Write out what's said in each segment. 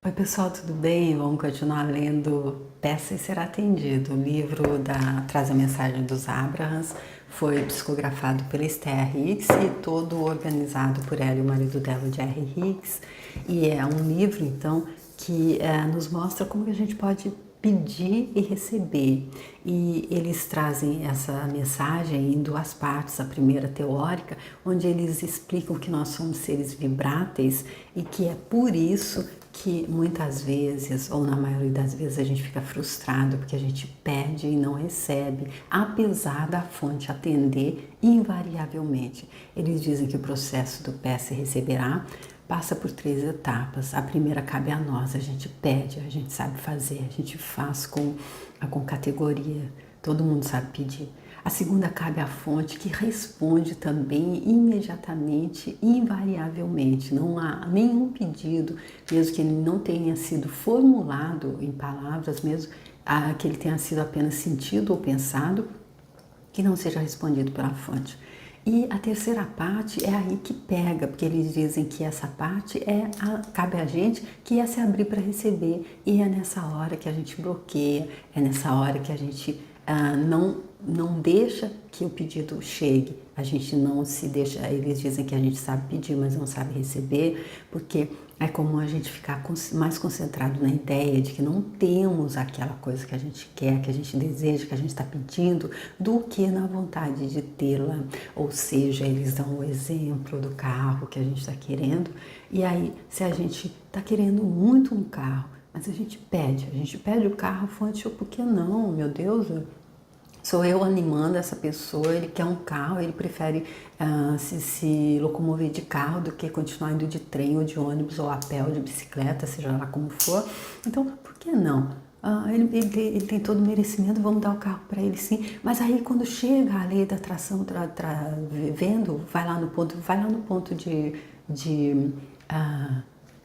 Oi pessoal, tudo bem? Vamos continuar lendo Peça e Ser Atendido. O livro traz a mensagem dos Abrahams, foi psicografado pela Esther Hicks e todo organizado por ela e o marido dela, o Jerry Hicks. E é um livro, então, que nos mostra como que a gente pode pedir e receber. E eles trazem essa mensagem em duas partes. A primeira teórica, onde eles explicam que nós somos seres vibráteis e que é por isso que muitas vezes, ou na maioria das vezes, a gente fica frustrado porque a gente pede e não recebe, apesar da fonte atender invariavelmente. Eles dizem que o processo do peça e receberá passa por 3 etapas. A primeira cabe a nós, a gente pede, a gente sabe fazer, a gente faz com categoria, todo mundo sabe pedir. A segunda cabe à fonte, que responde também imediatamente, invariavelmente. Não há nenhum pedido, mesmo que ele não tenha sido formulado em palavras, mesmo que ele tenha sido apenas sentido ou pensado, que não seja respondido pela fonte. E a terceira parte é aí que pega, porque eles dizem que essa parte cabe a gente, que é se abrir para receber. E é nessa hora que a gente bloqueia, é nessa hora que a gente não deixa que o pedido chegue. A gente não se deixa, eles dizem que a gente sabe pedir, mas não sabe receber, porque é comum a gente ficar mais concentrado na ideia de que não temos aquela coisa que a gente quer, que a gente deseja, que a gente está pedindo, do que na vontade de tê-la. Ou seja, eles dão o exemplo do carro que a gente está querendo, e aí, se a gente está querendo muito um carro, mas a gente pede o carro, fonte, por que não? Meu Deus, sou eu animando essa pessoa, ele quer um carro, ele prefere se locomover de carro do que continuar indo de trem ou de ônibus ou a pé ou de bicicleta, seja lá como for. Então, por que não? Ele tem todo o merecimento, vamos dar o carro para ele sim. Mas aí quando chega a lei da atração, vendo, vai lá no ponto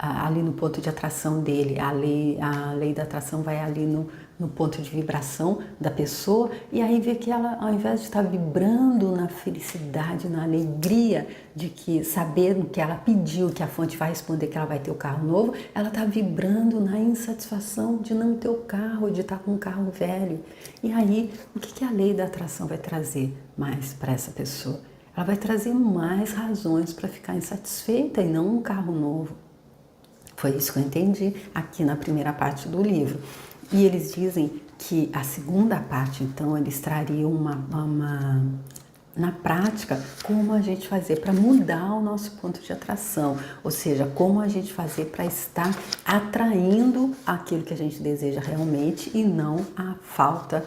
ali no ponto de atração dele, a lei da atração vai ali no ponto de vibração da pessoa, e aí vê que ela, ao invés de estar vibrando na felicidade, na alegria de que saber que ela pediu, que a fonte vai responder que ela vai ter o carro novo, ela está vibrando na insatisfação de não ter o carro, de estar com um carro velho. E aí, o que a lei da atração vai trazer mais para essa pessoa? Ela vai trazer mais razões para ficar insatisfeita e não um carro novo. Foi isso que eu entendi aqui na primeira parte do livro. E eles dizem que a segunda parte, então, eles trariam na prática, como a gente fazer para mudar o nosso ponto de atração. Ou seja, como a gente fazer para estar atraindo aquilo que a gente deseja realmente e não a falta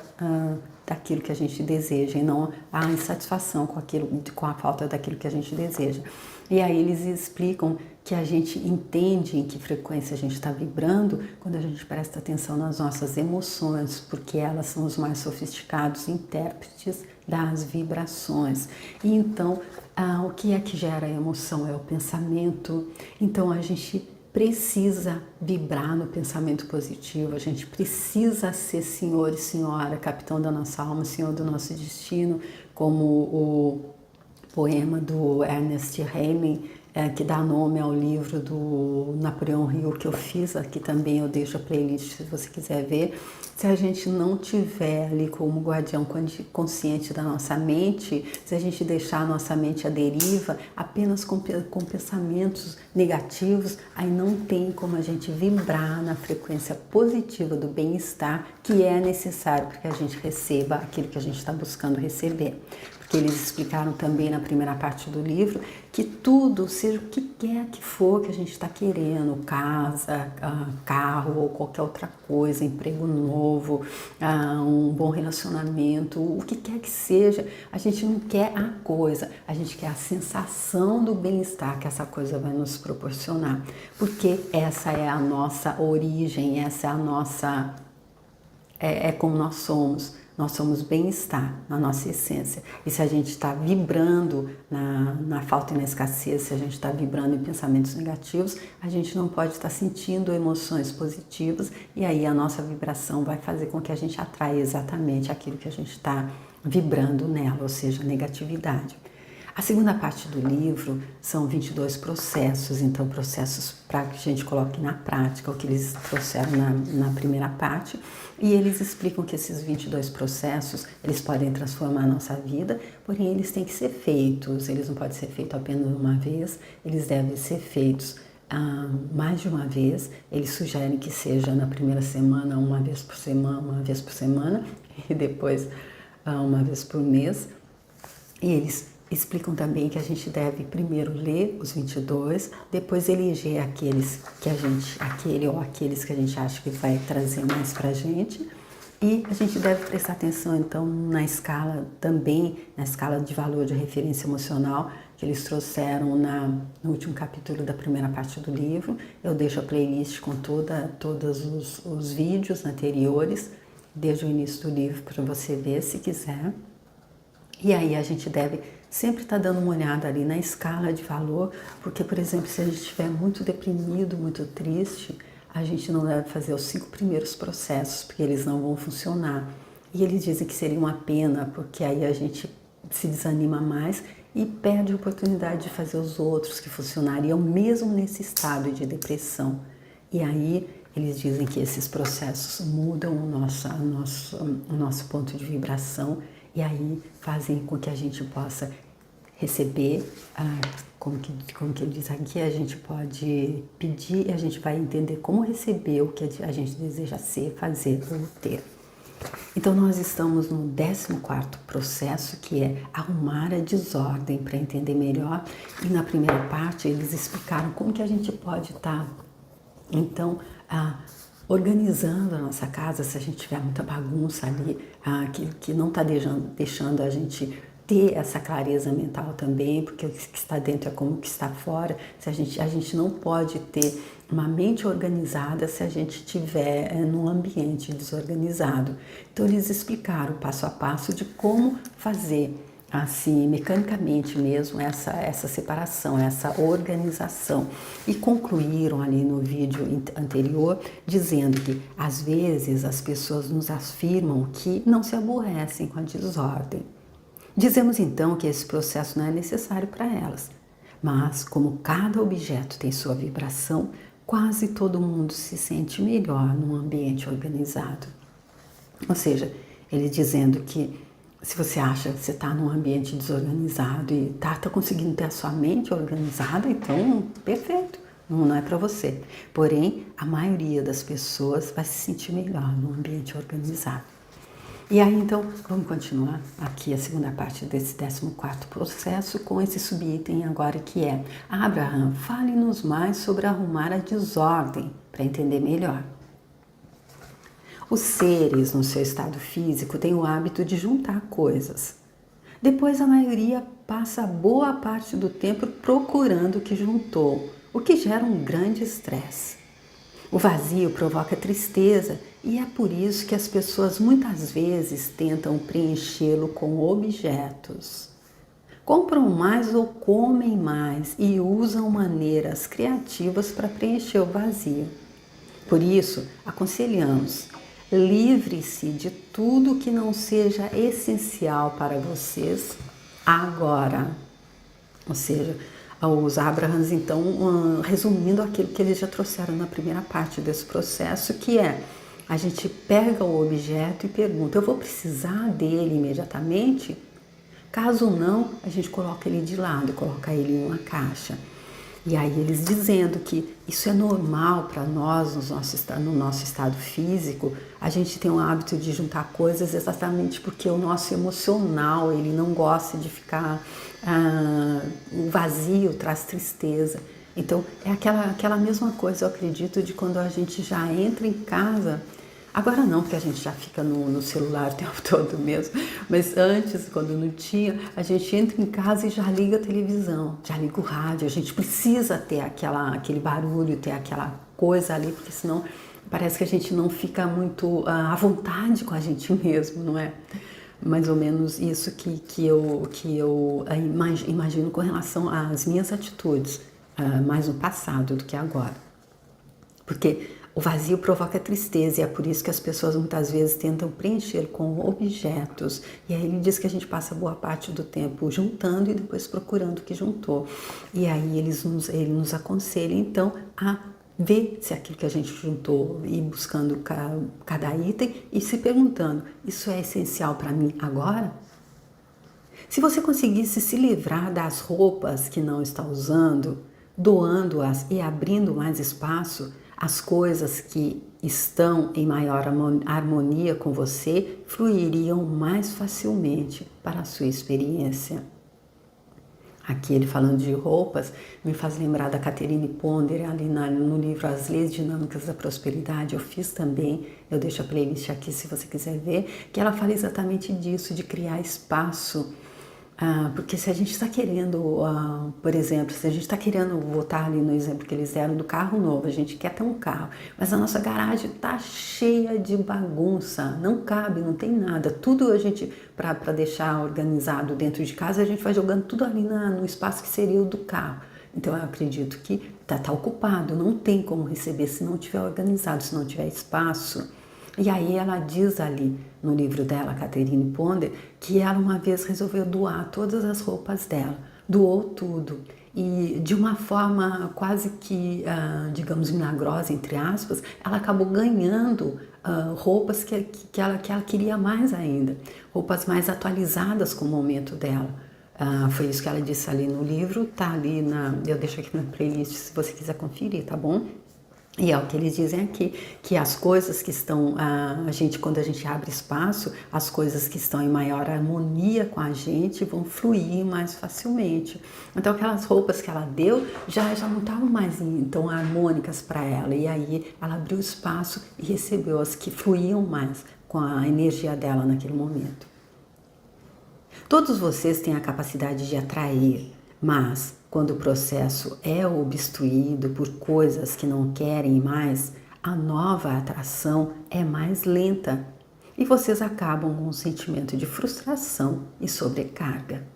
daquilo que a gente deseja, e não a insatisfação com a falta daquilo que a gente deseja. E aí eles explicam que a gente entende em que frequência a gente está vibrando quando a gente presta atenção nas nossas emoções, porque elas são os mais sofisticados intérpretes das vibrações. E então, o que é que gera a emoção? É o pensamento. Então, a gente precisa vibrar no pensamento positivo, a gente precisa ser senhor e senhora, capitão da nossa alma, senhor do nosso destino, como o poema do Ernest Hemingway, que dá nome ao livro do Napoleão Hill, que eu fiz, aqui também eu deixo a playlist se você quiser ver. Se a gente não tiver ali como guardião consciente da nossa mente, se a gente deixar a nossa mente à deriva, apenas com pensamentos negativos, aí não tem como a gente vibrar na frequência positiva do bem-estar que é necessário para que a gente receba aquilo que a gente está buscando receber. Porque eles explicaram também na primeira parte do livro que tudo, seja o que quer que for que a gente está querendo, casa, carro ou qualquer outra coisa, emprego novo, um bom relacionamento, o que quer que seja, a gente não quer a coisa, a gente quer a sensação do bem-estar que essa coisa vai nos proporcionar, porque essa é a nossa origem, essa é a nossa, é como nós somos. Nós somos bem-estar na nossa essência. E se a gente está vibrando na falta e na escassez, se a gente está vibrando em pensamentos negativos, a gente não pode estar sentindo emoções positivas, e aí a nossa vibração vai fazer com que a gente atraia exatamente aquilo que a gente está vibrando nela, ou seja, negatividade. A segunda parte do livro são 22 processos, então processos para que a gente coloque na prática o que eles trouxeram na primeira parte, e eles explicam que esses 22 processos, eles podem transformar a nossa vida, porém eles têm que ser feitos, eles não podem ser feitos apenas uma vez, eles devem ser feitos mais de uma vez. Eles sugerem que seja na primeira semana, uma vez por semana, e depois uma vez por mês, e eles explicam também que a gente deve primeiro ler os 22, depois eleger aqueles que aqueles que a gente acha que vai trazer mais pra gente, e a gente deve prestar atenção então na escala também, na escala de valor de referência emocional que eles trouxeram no último capítulo da primeira parte do livro. Eu deixo a playlist com todos os vídeos anteriores, desde o início do livro, para você ver se quiser. E aí a gente deve sempre estar dando uma olhada ali na escala de valor, porque, por exemplo, se a gente estiver muito deprimido, muito triste, a gente não deve fazer os 5 primeiros processos, porque eles não vão funcionar. E eles dizem que seria uma pena, porque aí a gente se desanima mais e perde a oportunidade de fazer os outros que funcionariam mesmo nesse estado de depressão. E aí eles dizem que esses processos mudam o nosso ponto de vibração, e aí fazem com que a gente possa receber, como que ele diz aqui, a gente pode pedir e a gente vai entender como receber o que a gente deseja ser, fazer ou ter. Então nós estamos no 14º processo, que é arrumar a desordem, para entender melhor. E na primeira parte eles explicaram como que a gente pode estar, então, organizando a nossa casa, se a gente tiver muita bagunça ali, que não está deixando a gente ter essa clareza mental também, porque o que está dentro é como o que está fora. Se a gente não pode ter uma mente organizada se a gente estiver num ambiente desorganizado. Então eles explicaram passo a passo de como fazer assim, mecanicamente mesmo, essa separação, essa organização. E concluíram ali no vídeo anterior, dizendo que, às vezes, as pessoas nos afirmam que não se aborrecem com a desordem. Dizemos, então, que esse processo não é necessário para elas. Mas, como cada objeto tem sua vibração, quase todo mundo se sente melhor num ambiente organizado. Ou seja, ele dizendo que se você acha que você está num ambiente desorganizado e está conseguindo ter a sua mente organizada, então perfeito, não é para você. Porém, a maioria das pessoas vai se sentir melhor num ambiente organizado. E aí, então, vamos continuar aqui a segunda parte desse 14º processo com esse subitem agora, que é: Abraham, fale-nos mais sobre arrumar a desordem, para entender melhor. Os seres, no seu estado físico, têm o hábito de juntar coisas. Depois, a maioria passa boa parte do tempo procurando o que juntou, o que gera um grande estresse. O vazio provoca tristeza e é por isso que as pessoas muitas vezes tentam preenchê-lo com objetos. Compram mais ou comem mais e usam maneiras criativas para preencher o vazio. Por isso, aconselhamos: livre-se de tudo que não seja essencial para vocês agora. Ou seja, os Abrahams, então, resumindo aquilo que eles já trouxeram na primeira parte desse processo, que é: a gente pega o objeto e pergunta, eu vou precisar dele imediatamente? Caso não, a gente coloca ele de lado, coloca ele em uma caixa. E aí eles dizendo que isso é normal para nós, no nosso estado físico. A gente tem o hábito de juntar coisas exatamente porque o nosso emocional, ele não gosta de ficar... o vazio traz tristeza. Então, é aquela mesma coisa, eu acredito, de quando a gente já entra em casa. Agora não, porque a gente já fica no celular o tempo todo mesmo, mas antes, quando não tinha, a gente entra em casa e já liga a televisão, já liga o rádio, a gente precisa ter aquele barulho, ter aquela coisa ali, porque senão parece que a gente não fica muito à vontade com a gente mesmo, não é? Mais ou menos isso que eu imagino com relação às minhas atitudes, mais no passado do que agora. Porque O vazio provoca tristeza e é por isso que as pessoas muitas vezes tentam preencher com objetos. E aí ele diz que a gente passa boa parte do tempo juntando e depois procurando o que juntou. E aí ele nos aconselha então a ver se aquilo que a gente juntou, ir buscando cada item e se perguntando: isso é essencial para mim agora? Se você conseguisse se livrar das roupas que não está usando, doando-as e abrindo mais espaço, as coisas que estão em maior harmonia com você fluiriam mais facilmente para a sua experiência. Aqui ele falando de roupas me faz lembrar da Catherine Ponder ali no livro As Leis Dinâmicas da Prosperidade. Eu fiz também, eu deixo a playlist aqui se você quiser ver, que ela fala exatamente disso, de criar espaço. Porque se a gente está querendo, por exemplo, se a gente está querendo voltar ali no exemplo que eles deram do carro novo, a gente quer ter um carro, mas a nossa garagem está cheia de bagunça, não cabe, não tem nada, tudo a gente, para deixar organizado dentro de casa, a gente vai jogando tudo ali no espaço que seria o do carro. Então eu acredito que tá ocupado, não tem como receber se não tiver organizado, se não tiver espaço. E aí ela diz ali no livro dela, Catherine Ponder, que ela uma vez resolveu doar todas as roupas dela, doou tudo. E de uma forma quase que, digamos, milagrosa, entre aspas, ela acabou ganhando roupas que ela queria mais ainda, roupas mais atualizadas com o momento dela. Foi isso que ela disse ali no livro, tá ali eu deixo aqui na playlist se você quiser conferir, tá bom? E é o que eles dizem aqui, que as coisas que estão, quando a gente abre espaço, as coisas que estão em maior harmonia com a gente vão fluir mais facilmente. Então aquelas roupas que ela deu já não estavam mais tão harmônicas para ela, e aí ela abriu espaço e recebeu as que fluíam mais com a energia dela naquele momento. Todos vocês têm a capacidade de atrair, mas quando o processo é obstruído por coisas que não querem mais, a nova atração é mais lenta e vocês acabam com um sentimento de frustração e sobrecarga.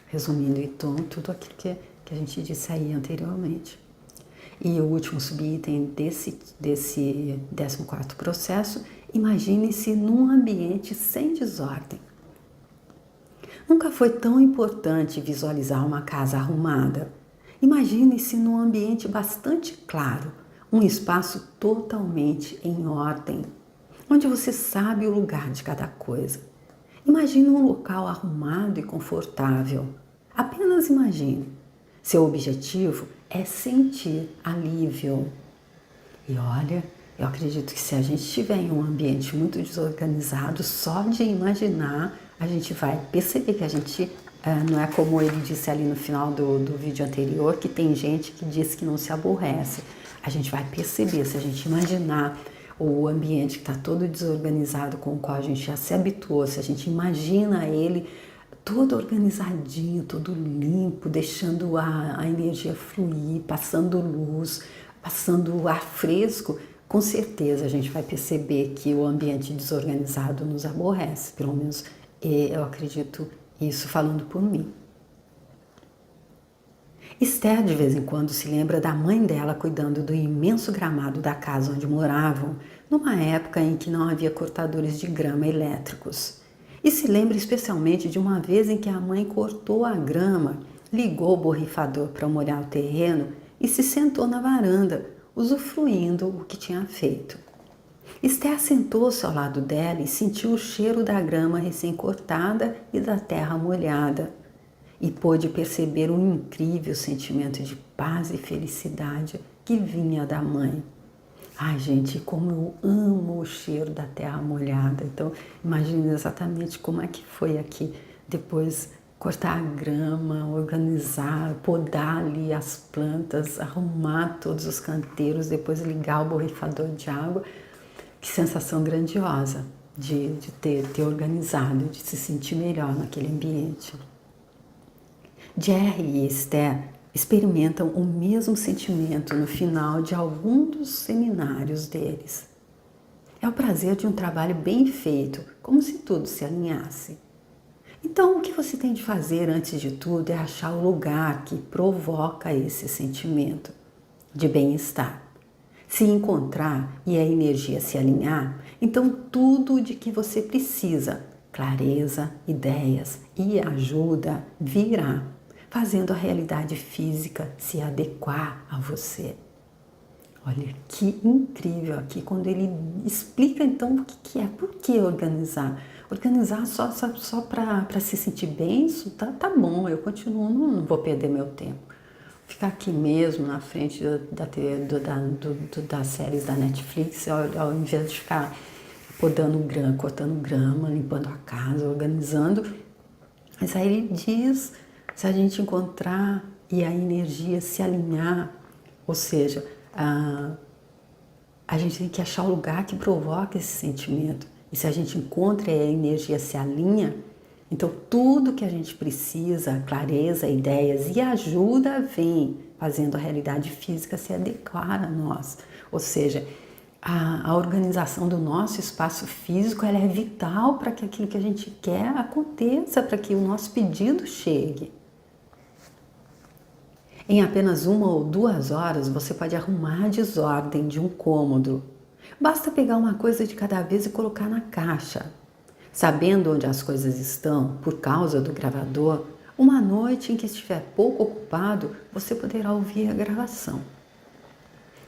Resumindo então tudo aquilo que a gente disse aí anteriormente. E o último subitem desse 14º processo, imagine-se num ambiente sem desordem. Nunca foi tão importante visualizar uma casa arrumada. Imagine-se num ambiente bastante claro, um espaço totalmente em ordem, onde você sabe o lugar de cada coisa. Imagine um local arrumado e confortável. Apenas imagine. Seu objetivo é sentir alívio. E olha, eu acredito que se a gente estiver em um ambiente muito desorganizado, só de imaginar, a gente vai perceber que a gente, não é como ele disse ali no final do vídeo anterior, que tem gente que diz que não se aborrece. A gente vai perceber, se a gente imaginar o ambiente que está todo desorganizado, com o qual a gente já se habituou, se a gente imagina ele todo organizadinho, todo limpo, deixando a energia fluir, passando luz, passando ar fresco, com certeza a gente vai perceber que o ambiente desorganizado nos aborrece, pelo menos eu acredito isso falando por mim. Esther de vez em quando se lembra da mãe dela cuidando do imenso gramado da casa onde moravam, numa época em que não havia cortadores de grama elétricos. E se lembra especialmente de uma vez em que a mãe cortou a grama, ligou o borrifador para molhar o terreno e se sentou na varanda, usufruindo o que tinha feito. Esther sentou-se ao lado dela e sentiu o cheiro da grama recém-cortada e da terra molhada. E pôde perceber um incrível sentimento de paz e felicidade que vinha da mãe. Ai, gente, como eu amo o cheiro da terra molhada. Então, imagine exatamente como é que foi aqui. Depois, cortar a grama, organizar, podar ali as plantas, arrumar todos os canteiros, depois ligar o borrifador de água. Que sensação grandiosa de ter organizado, de se sentir melhor naquele ambiente. Jerry e Esther experimentam o mesmo sentimento no final de algum dos seminários deles. É o prazer de um trabalho bem feito, como se tudo se alinhasse. Então, o que você tem de fazer antes de tudo é achar o lugar que provoca esse sentimento de bem-estar. se encontrar e a energia se alinhar, então tudo de que você precisa, clareza, ideias e ajuda, virá, fazendo a realidade física se adequar a você. Olha que incrível aqui, quando ele explica então o que é, por que organizar. Organizar só para se sentir bem, isso tá bom, eu continuo, não vou perder meu tempo. Ficar aqui mesmo na frente das séries da Netflix, ao invés de ficar cortando grama, limpando a casa, organizando. Mas aí ele diz, se a gente encontrar e a energia se alinhar, ou seja, a gente tem que achar o lugar que provoca esse sentimento. E se a gente encontra e a energia se alinha, então tudo que a gente precisa, clareza, ideias e ajuda vem fazendo a realidade física se adequar a nós. Ou seja, a organização do nosso espaço físico ela é vital para que aquilo que a gente quer aconteça, para que o nosso pedido chegue. Em apenas 1 ou 2 horas, você pode arrumar a desordem de um cômodo. Basta pegar uma coisa de cada vez e colocar na caixa. Sabendo onde as coisas estão, por causa do gravador, uma noite em que estiver pouco ocupado, você poderá ouvir a gravação.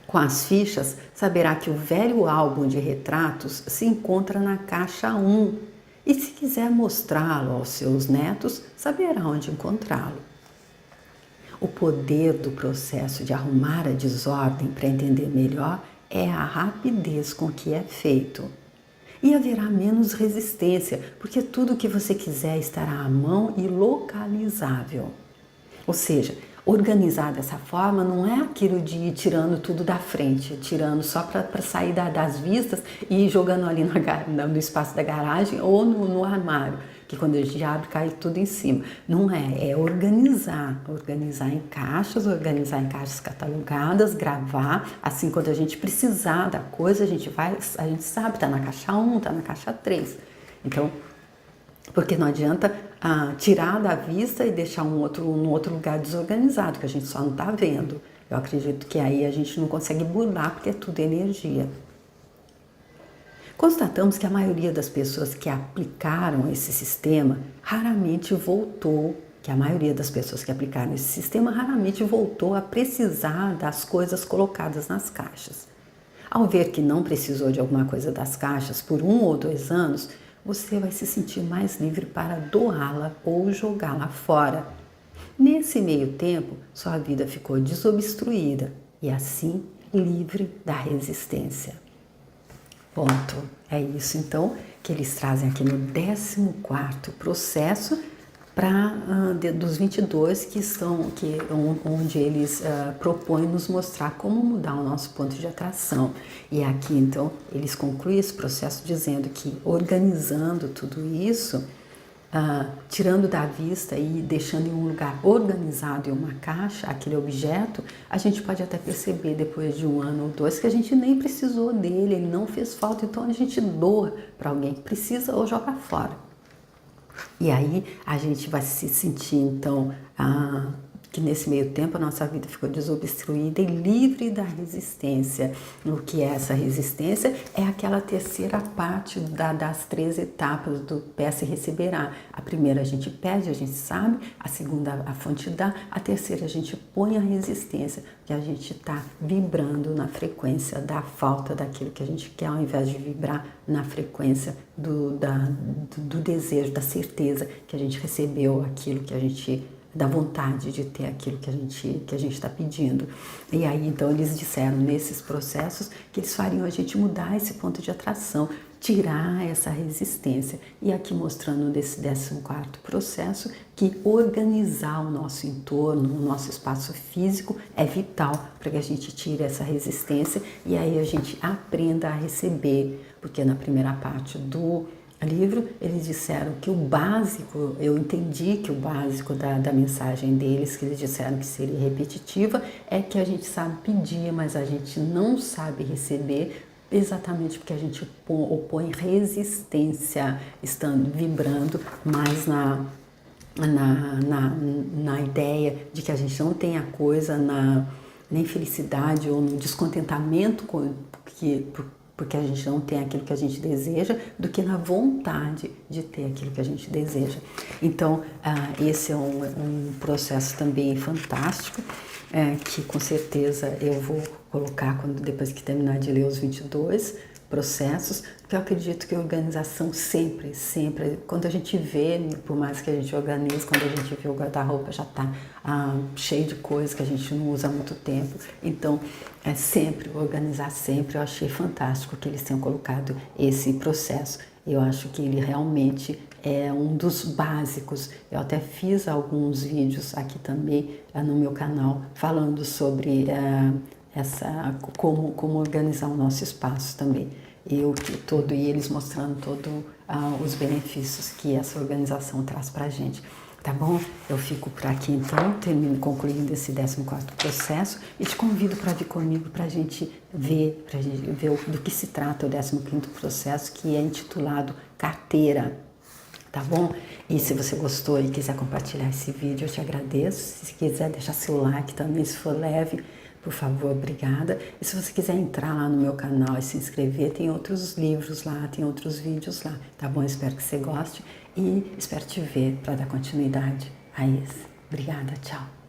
Com as fichas, saberá que o velho álbum de retratos se encontra na caixa 1 e, se quiser mostrá-lo aos seus netos, saberá onde encontrá-lo. O poder do processo de arrumar a desordem para entender melhor é a rapidez com que é feito. E haverá menos resistência, porque tudo o que você quiser estará à mão e localizável. Ou seja, organizar dessa forma não é aquilo de ir tirando tudo da frente, tirando só para sair das vistas e ir jogando ali no espaço da garagem ou no armário, que quando a gente abre cai tudo em cima. Não é organizar em caixas catalogadas, gravar, assim quando a gente precisar da coisa, a gente sabe, tá na caixa 1, tá na caixa 3. Então, porque não adianta tirar da vista e deixar num outro lugar desorganizado, que a gente só não está vendo. Eu acredito que aí a gente não consegue burlar, porque é tudo energia. Constatamos que a maioria das pessoas que aplicaram esse sistema raramente voltou a precisar das coisas colocadas nas caixas. Ao ver que não precisou de alguma coisa das caixas por 1 ou 2 anos, você vai se sentir mais livre para doá-la ou jogá-la fora. Nesse meio tempo, sua vida ficou desobstruída e assim livre da resistência. Ponto. É isso então que eles trazem aqui no 14º processo dos 22 onde eles propõem nos mostrar como mudar o nosso ponto de atração. E aqui então eles concluem esse processo dizendo que organizando tudo isso, tirando da vista e deixando em um lugar organizado em uma caixa aquele objeto, a gente pode até perceber depois de 1 ano ou 2 que a gente nem precisou dele, ele não fez falta, então a gente doa para alguém que precisa ou joga fora. E aí a gente vai se sentir então que nesse meio tempo a nossa vida ficou desobstruída e livre da resistência. O que é essa resistência? É aquela terceira parte das 3 etapas do peça e receberá. A primeira a gente pede, a gente sabe, a segunda a fonte dá, a terceira a gente põe a resistência, que a gente está vibrando na frequência da falta daquilo que a gente quer, ao invés de vibrar na frequência do desejo, da certeza que a gente recebeu aquilo que a gente da vontade de ter aquilo que a gente está pedindo. E aí, então, eles disseram nesses processos que eles fariam a gente mudar esse ponto de atração, tirar essa resistência. E aqui mostrando nesse 14º processo que organizar o nosso entorno, o nosso espaço físico é vital para que a gente tire essa resistência e aí a gente aprenda a receber, porque na primeira parte do livro, eles disseram que o básico, eu entendi que o básico da mensagem deles, que eles disseram que seria repetitiva, é que a gente sabe pedir, mas a gente não sabe receber, exatamente porque a gente opõe resistência, estando vibrando mais na ideia de que a gente não tem a coisa nem felicidade ou no descontentamento porque a gente não tem aquilo que a gente deseja, do que na vontade de ter aquilo que a gente deseja. Então, esse é um processo também fantástico, que com certeza eu vou colocar depois que terminar de ler os 22 processos, porque eu acredito que a organização sempre, quando a gente vê, por mais que a gente organize, quando a gente vê o guarda-roupa já está cheio de coisas que a gente não usa há muito tempo. Então, sempre organizar sempre. Eu achei fantástico que eles tenham colocado esse processo. Eu acho que ele realmente é um dos básicos. Eu até fiz alguns vídeos aqui também no meu canal falando sobre como organizar o nosso espaço também. E eles mostrando todos os benefícios que essa organização traz pra gente. Tá bom? Eu fico por aqui então, concluindo esse 14º processo e te convido para vir comigo para a gente ver do que se trata o 15º processo, que é intitulado Carteira. Tá bom? E se você gostou e quiser compartilhar esse vídeo, eu te agradeço. Se quiser deixar seu like também, se for leve, por favor, obrigada. E se você quiser entrar lá no meu canal e se inscrever, tem outros livros lá, tem outros vídeos lá, tá bom? Espero que você goste e espero te ver para dar continuidade a isso. Obrigada, tchau.